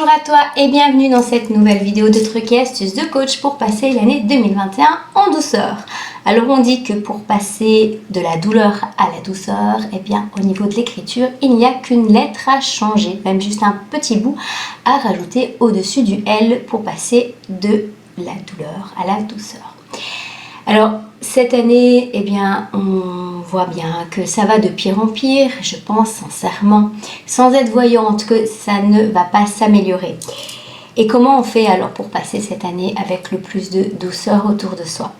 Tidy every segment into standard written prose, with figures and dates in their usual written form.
Bonjour à toi et bienvenue dans cette nouvelle vidéo de trucs et astuces de coach pour passer l'année 2021 en douceur. Alors on dit que pour passer de la douleur à la douceur, eh bien au niveau de l'écriture, il n'y a qu'une lettre à changer, même juste un petit bout à rajouter au-dessus du L pour passer de la douleur à la douceur. Alors cette année, eh bien on voit bien que ça va de pire en pire, je pense sincèrement, sans être voyante, que ça ne va pas s'améliorer. Et comment on fait alors pour passer cette année avec le plus de douceur autour de soi?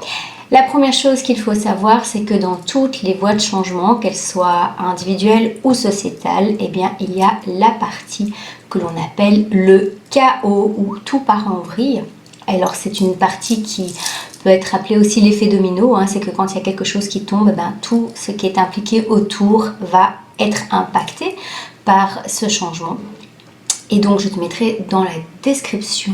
La première chose qu'il faut savoir, c'est que dans toutes les voies de changement, qu'elles soient individuelles ou sociétales, eh bien il y a la partie que l'on appelle le chaos, où tout part en vrille. Alors c'est une partie qui peut être appelée aussi l'effet domino, c'est que quand il y a quelque chose qui tombe, tout ce qui est impliqué autour va être impacté par ce changement. Et donc je te mettrai dans la description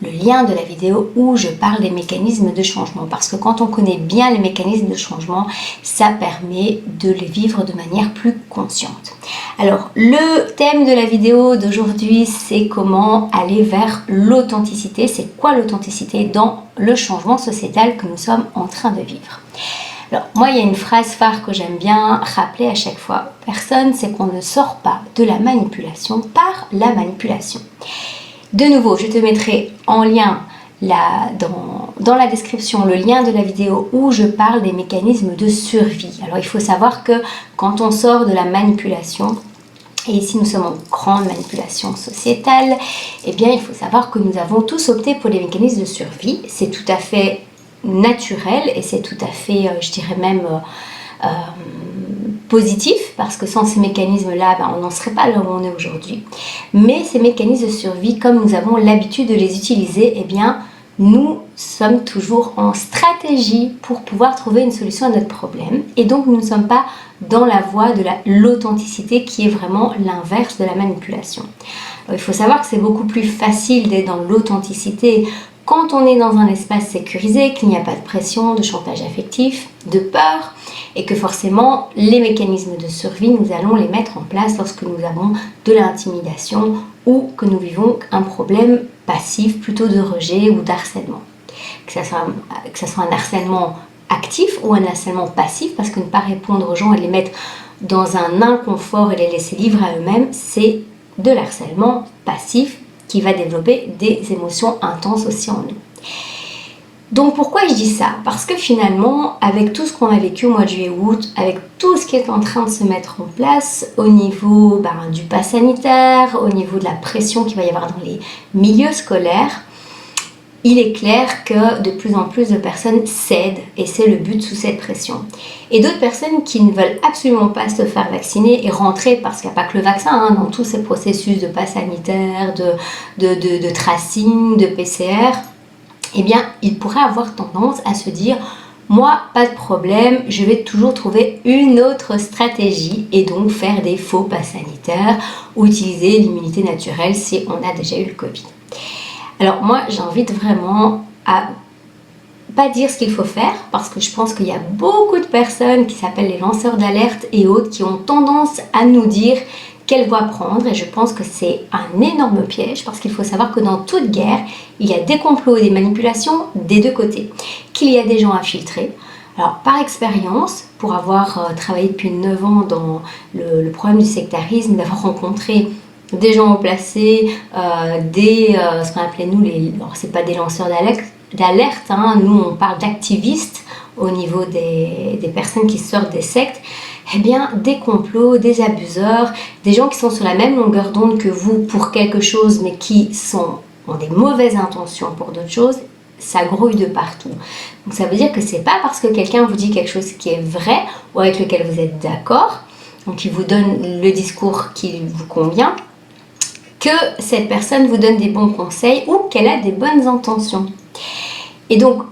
le lien de la vidéo où je parle des mécanismes de changement, parce que quand on connaît bien les mécanismes de changement, ça permet de les vivre de manière plus consciente. Alors le thème de la vidéo d'aujourd'hui, c'est comment aller vers l'authenticité. C'est quoi l'authenticité dans le changement sociétal que nous sommes en train de vivre? Alors moi, il y a une phrase phare que j'aime bien rappeler à chaque fois. Personne, c'est qu'on ne sort pas de la manipulation par la manipulation. De nouveau, je te mettrai en lien dans la description le lien de la vidéo où je parle des mécanismes de survie. Alors il faut savoir que quand on sort de la manipulation, et ici nous sommes en grande manipulation sociétale, eh bien il faut savoir que nous avons tous opté pour les mécanismes de survie. C'est tout à fait naturel et c'est tout à fait, je dirais même, positif, parce que sans ces mécanismes-là, on n'en serait pas là où on est aujourd'hui. Mais ces mécanismes de survie, comme nous avons l'habitude de les utiliser, eh bien, nous sommes toujours en stratégie pour pouvoir trouver une solution à notre problème. Et donc, nous ne sommes pas dans la voie de l'authenticité qui est vraiment l'inverse de la manipulation. Alors, il faut savoir que c'est beaucoup plus facile d'être dans l'authenticité quand on est dans un espace sécurisé, qu'il n'y a pas de pression, de chantage affectif, de peur, et que forcément les mécanismes de survie, nous allons les mettre en place lorsque nous avons de l'intimidation ou que nous vivons un problème passif, plutôt de rejet ou d'harcèlement. Que ce soit un harcèlement actif ou un harcèlement passif, parce que ne pas répondre aux gens et les mettre dans un inconfort et les laisser livrer à eux-mêmes, c'est de l'harcèlement passif qui va développer des émotions intenses aussi en nous. Donc pourquoi je dis ça? Parce que finalement, avec tout ce qu'on a vécu au mois de juillet-août, avec tout ce qui est en train de se mettre en place au niveau du pass sanitaire, au niveau de la pression qu'il va y avoir dans les milieux scolaires, il est clair que de plus en plus de personnes cèdent, et c'est le but sous cette pression. Et d'autres personnes qui ne veulent absolument pas se faire vacciner et rentrer, parce qu'il n'y a pas que le vaccin, dans tous ces processus de pass sanitaire, de tracing, de PCR, eh bien, ils pourraient avoir tendance à se dire « Moi, pas de problème, je vais toujours trouver une autre stratégie et donc faire des faux pass sanitaires ou utiliser l'immunité naturelle si on a déjà eu le Covid. » Alors moi, j'invite vraiment à pas dire ce qu'il faut faire, parce que je pense qu'il y a beaucoup de personnes qui s'appellent les lanceurs d'alerte et autres qui ont tendance à nous dire quelle voie prendre, et je pense que c'est un énorme piège, parce qu'il faut savoir que dans toute guerre, il y a des complots et des manipulations des deux côtés, qu'il y a des gens infiltrés. Alors par expérience, pour avoir travaillé depuis 9 ans dans le problème du sectarisme, d'avoir rencontré des gens haut placés, ce qu'on appelait nous, alors c'est pas des lanceurs d'alerte, nous on parle d'activistes au niveau des personnes qui sortent des sectes, eh bien des complots, des abuseurs, des gens qui sont sur la même longueur d'onde que vous pour quelque chose, mais qui ont des mauvaises intentions pour d'autres choses, ça grouille de partout. Donc ça veut dire que c'est pas parce que quelqu'un vous dit quelque chose qui est vrai ou avec lequel vous êtes d'accord, donc il vous donne le discours qui vous convient, que cette personne vous donne des bons conseils ou qu'elle a des bonnes intentions. Et donc,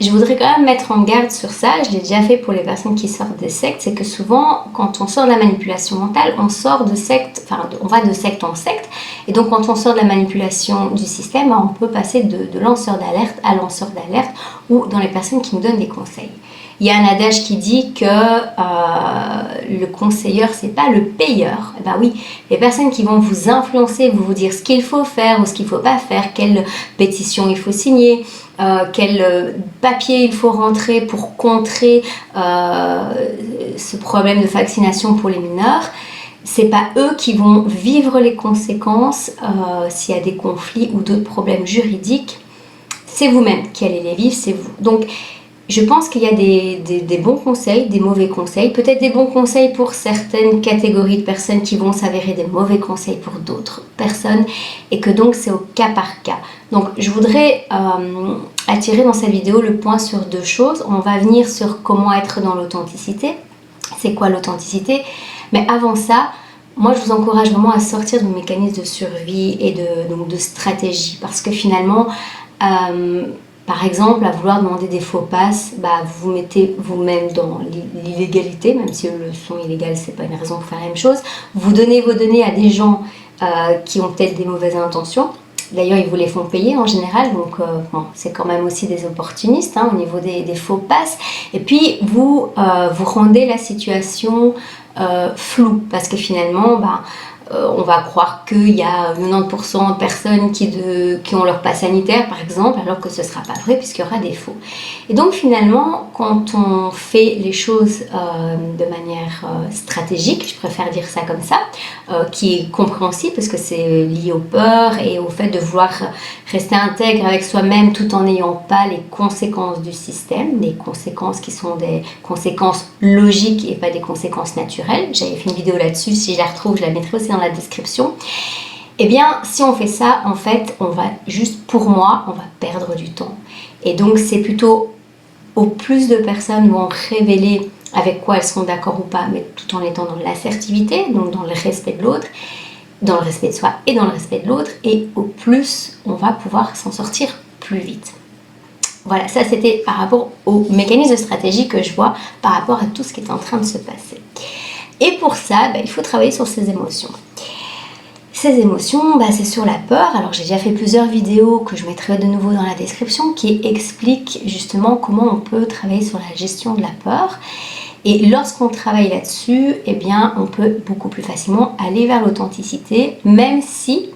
je voudrais quand même mettre en garde sur ça, je l'ai déjà fait pour les personnes qui sortent des sectes, c'est que souvent, quand on sort de la manipulation mentale, on sort de secte, on va de secte en secte, et donc quand on sort de la manipulation du système, on peut passer de lanceur d'alerte à lanceur d'alerte, ou dans les personnes qui nous donnent des conseils. Il y a un adage qui dit que le conseilleur, c'est pas le payeur. Eh ben oui, les personnes qui vont vous influencer, vous dire ce qu'il faut faire ou ce qu'il faut pas faire, quelle pétition il faut signer, quel papier il faut rentrer pour contrer ce problème de vaccination pour les mineurs. C'est pas eux qui vont vivre les conséquences s'il y a des conflits ou d'autres problèmes juridiques. C'est vous-même qui allez les vivre, c'est vous. Donc, je pense qu'il y a des bons conseils, des mauvais conseils, peut-être des bons conseils pour certaines catégories de personnes qui vont s'avérer des mauvais conseils pour d'autres personnes et que donc c'est au cas par cas. Donc je voudrais attirer dans cette vidéo le point sur deux choses. On va venir sur comment être dans l'authenticité. C'est quoi l'authenticité? Mais avant ça, moi je vous encourage vraiment à sortir de vos mécanismes de survie et de stratégie parce que finalement... par exemple, à vouloir demander des faux passes, vous mettez vous-même dans l'illégalité, même si eux le sont illégales, c'est pas une raison pour faire la même chose. Vous donnez vos données à des gens qui ont peut-être des mauvaises intentions. D'ailleurs, ils vous les font payer en général, donc bon, c'est quand même aussi des opportunistes au niveau des faux passes. Et puis, vous rendez la situation floue, parce que finalement, on va croire qu'il y a 90% de personnes qui ont leur passe sanitaire, par exemple, alors que ce ne sera pas vrai puisqu'il y aura des faux. Et donc finalement, quand on fait les choses de manière stratégique, je préfère dire ça comme ça, qui est compréhensible parce que c'est lié aux peurs et au fait de vouloir rester intègre avec soi-même tout en n'ayant pas les conséquences du système, des conséquences qui sont des conséquences logiques et pas des conséquences naturelles. J'avais fait une vidéo là-dessus, si je la retrouve, je la mettrai aussi dans la description. Eh bien, si on fait ça, en fait, on va juste, pour moi, on va perdre du temps. Et donc, c'est plutôt au plus de personnes vont révéler avec quoi elles sont d'accord ou pas, mais tout en étant dans l'assertivité, donc dans le respect de l'autre, dans le respect de soi et dans le respect de l'autre, et au plus, on va pouvoir s'en sortir plus vite. Voilà, ça c'était par rapport aux mécanismes de stratégie que je vois par rapport à tout ce qui est en train de se passer. Et pour ça, il faut travailler sur ses émotions. Ces émotions, c'est sur la peur. Alors j'ai déjà fait plusieurs vidéos que je mettrai de nouveau dans la description qui expliquent justement comment on peut travailler sur la gestion de la peur. Et lorsqu'on travaille là-dessus, eh bien, on peut beaucoup plus facilement aller vers l'authenticité, même si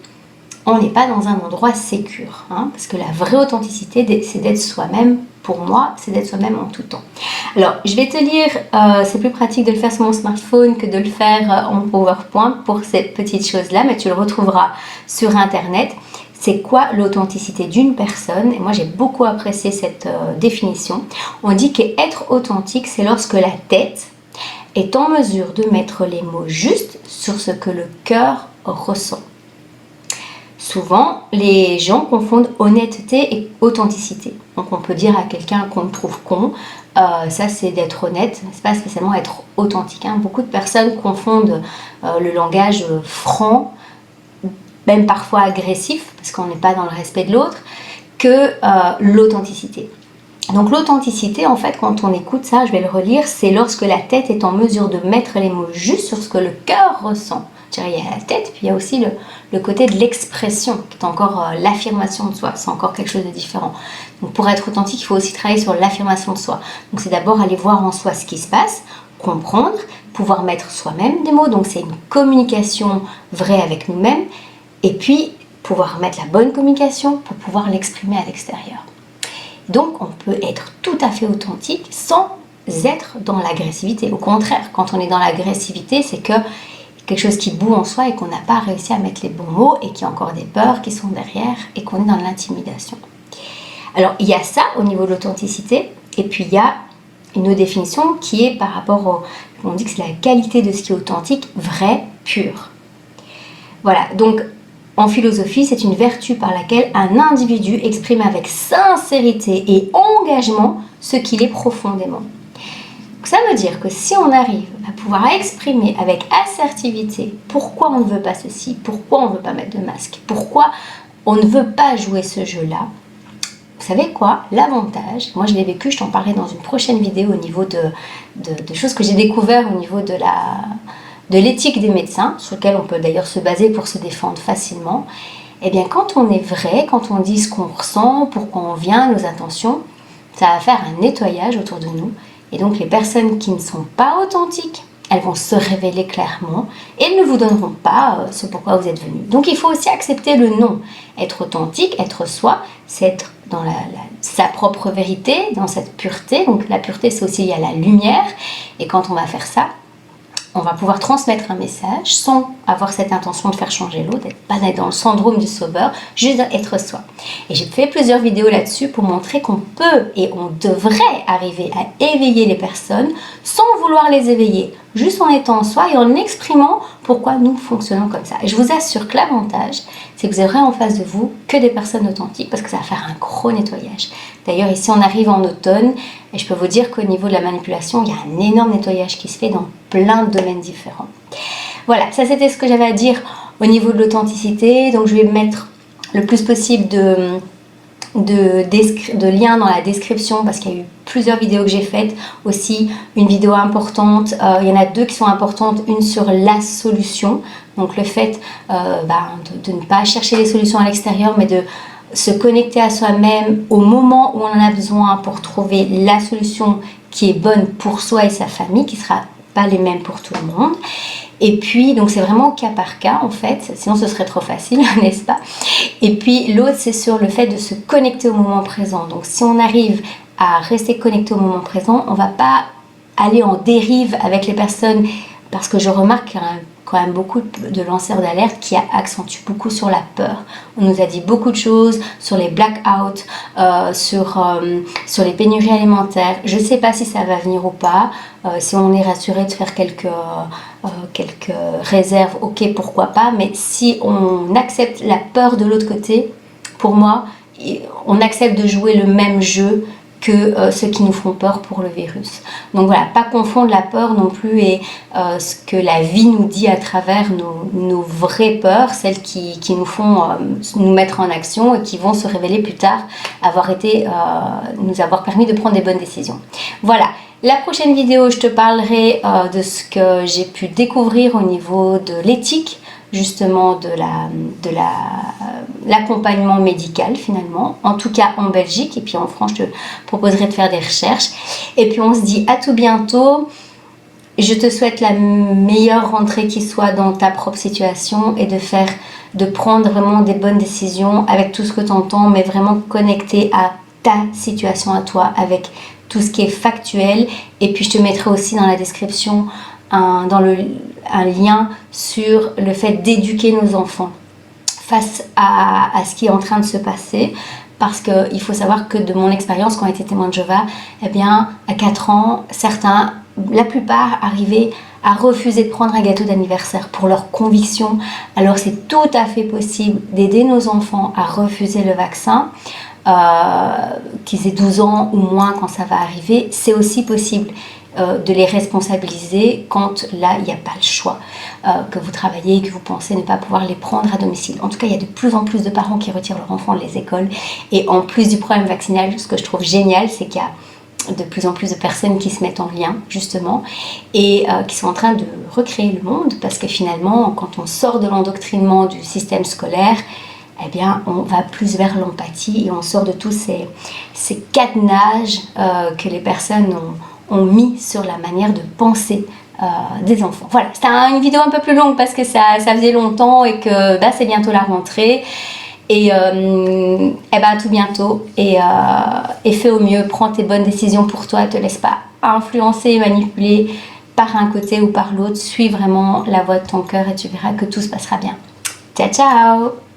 on n'est pas dans un endroit sécure. Parce que la vraie authenticité, c'est d'être soi-même. Pour moi, c'est d'être soi-même en tout temps. Alors, je vais te lire, c'est plus pratique de le faire sur mon smartphone que de le faire en PowerPoint pour ces petites choses-là, mais tu le retrouveras sur Internet. C'est quoi l'authenticité d'une personne? Et moi, j'ai beaucoup apprécié cette définition. On dit qu'être authentique, c'est lorsque la tête est en mesure de mettre les mots justes sur ce que le cœur ressent. Souvent, les gens confondent honnêteté et authenticité. Donc, on peut dire à quelqu'un qu'on trouve con, ça c'est d'être honnête, c'est pas spécialement être authentique. Beaucoup de personnes confondent le langage franc, même parfois agressif, parce qu'on n'est pas dans le respect de l'autre, que l'authenticité. Donc l'authenticité, en fait, quand on écoute ça, je vais le relire, c'est lorsque la tête est en mesure de mettre les mots justes sur ce que le cœur ressent. Il y a la tête, puis il y a aussi le côté de l'expression, qui est encore l'affirmation de soi. C'est encore quelque chose de différent. Donc pour être authentique, il faut aussi travailler sur l'affirmation de soi. Donc c'est d'abord aller voir en soi ce qui se passe, comprendre, pouvoir mettre soi-même des mots. Donc c'est une communication vraie avec nous-mêmes. Et puis pouvoir mettre la bonne communication pour pouvoir l'exprimer à l'extérieur. Donc on peut être tout à fait authentique sans être dans l'agressivité. Au contraire, quand on est dans l'agressivité, c'est que quelque chose qui boue en soi et qu'on n'a pas réussi à mettre les bons mots et qu'il y a encore des peurs qui sont derrière et qu'on est dans l'intimidation. Alors il y a ça au niveau de l'authenticité et puis il y a une autre définition qui est par rapport on dit que c'est la qualité de ce qui est authentique, vrai, pur. Voilà, donc en philosophie, c'est une vertu par laquelle un individu exprime avec sincérité et engagement ce qu'il est profondément. Ça veut dire que si on arrive à pouvoir exprimer avec assertivité pourquoi on ne veut pas ceci, pourquoi on ne veut pas mettre de masque, pourquoi on ne veut pas jouer ce jeu-là, vous savez quoi? L'avantage, moi je l'ai vécu, je t'en parlerai dans une prochaine vidéo au niveau de choses que j'ai découvert au niveau de l'éthique des médecins, sur lequel on peut d'ailleurs se baser pour se défendre facilement. Eh bien quand on est vrai, quand on dit ce qu'on ressent, pourquoi on vient, nos intentions, ça va faire un nettoyage autour de nous. Et donc les personnes qui ne sont pas authentiques, elles vont se révéler clairement et elles ne vous donneront pas ce pourquoi vous êtes venu. Donc il faut aussi accepter le non. Être authentique, être soi, c'est être dans sa propre vérité, dans cette pureté. Donc la pureté, c'est aussi il y a la lumière. Et quand on va faire ça, on va pouvoir transmettre un message sans avoir cette intention de faire changer l'autre, pas d'être dans le syndrome du sauveur, juste être soi. Et j'ai fait plusieurs vidéos là-dessus pour montrer qu'on peut et on devrait arriver à éveiller les personnes sans vouloir les éveiller, juste en étant soi et en exprimant pourquoi nous fonctionnons comme ça. Et je vous assure que l'avantage, c'est que vous aurez en face de vous que des personnes authentiques parce que ça va faire un gros nettoyage. D'ailleurs, ici, on arrive en automne et je peux vous dire qu'au niveau de la manipulation, il y a un énorme nettoyage qui se fait dans plein de domaines différents. Voilà, ça c'était ce que j'avais à dire au niveau de l'authenticité. Donc, je vais mettre le plus possible de liens dans la description parce qu'il y a eu plusieurs vidéos que j'ai faites, aussi une vidéo importante, il y en a deux qui sont importantes, une sur la solution, donc le fait de ne pas chercher les solutions à l'extérieur mais de se connecter à soi-même au moment où on en a besoin pour trouver la solution qui est bonne pour soi et sa famille, qui ne sera pas les mêmes pour tout le monde. Et puis, donc c'est vraiment au cas par cas en fait, sinon ce serait trop facile, n'est-ce pas? Et puis l'autre, c'est sur le fait de se connecter au moment présent. Donc si on arrive à rester connecté au moment présent, on ne va pas aller en dérive avec les personnes, parce que je remarque qu'il y a quand même beaucoup de lanceurs d'alerte qui accentuent beaucoup sur la peur. On nous a dit beaucoup de choses sur les blackouts, sur les pénuries alimentaires. Je ne sais pas si ça va venir ou pas. Si on est rassuré de faire quelques réserves, ok, pourquoi pas. Mais si on accepte la peur de l'autre côté, pour moi, on accepte de jouer le même jeu que ceux qui nous font peur pour le virus. Donc voilà, pas confondre la peur non plus et ce que la vie nous dit à travers nos vraies peurs, celles qui nous font nous mettre en action et qui vont se révéler plus tard nous avoir permis de prendre des bonnes décisions. Voilà. La prochaine vidéo, je te parlerai de ce que j'ai pu découvrir au niveau de l'éthique, justement de l'accompagnement médical finalement, en tout cas en Belgique, et puis en France, je te proposerai de faire des recherches. Et puis on se dit à tout bientôt. Je te souhaite la meilleure rentrée qui soit dans ta propre situation et de prendre vraiment des bonnes décisions avec tout ce que tu entends, mais vraiment connecté à ta situation à toi, avec tout ce qui est factuel. Et puis je te mettrai aussi dans la description un lien sur le fait d'éduquer nos enfants face à ce qui est en train de se passer, parce qu'il faut savoir que de mon expérience quand j'étais témoin de Jéhovah, eh bien à 4 ans, la plupart arrivaient à refuser de prendre un gâteau d'anniversaire pour leur conviction. Alors c'est tout à fait possible d'aider nos enfants à refuser le vaccin, qu'ils aient 12 ans ou moins quand ça va arriver. C'est aussi possible de les responsabiliser quand là il n'y a pas le choix, que vous travaillez et que vous pensez ne pas pouvoir les prendre à domicile. En tout cas, il y a de plus en plus de parents qui retirent leurs enfants des écoles, et en plus du problème vaccinal, ce que je trouve génial, c'est qu'il y a de plus en plus de personnes qui se mettent en lien justement et qui sont en train de recréer le monde, parce que finalement quand on sort de l'endoctrinement du système scolaire, eh bien, on va plus vers l'empathie et on sort de tous ces cadenages que les personnes ont mis sur la manière de penser des enfants. Voilà, c'était une vidéo un peu plus longue parce que ça faisait longtemps et que c'est bientôt la rentrée. Et à tout bientôt. Et fais au mieux, prends tes bonnes décisions pour toi, ne te laisse pas influencer et manipuler par un côté ou par l'autre. Suis vraiment la voix de ton cœur et tu verras que tout se passera bien. Ciao, ciao!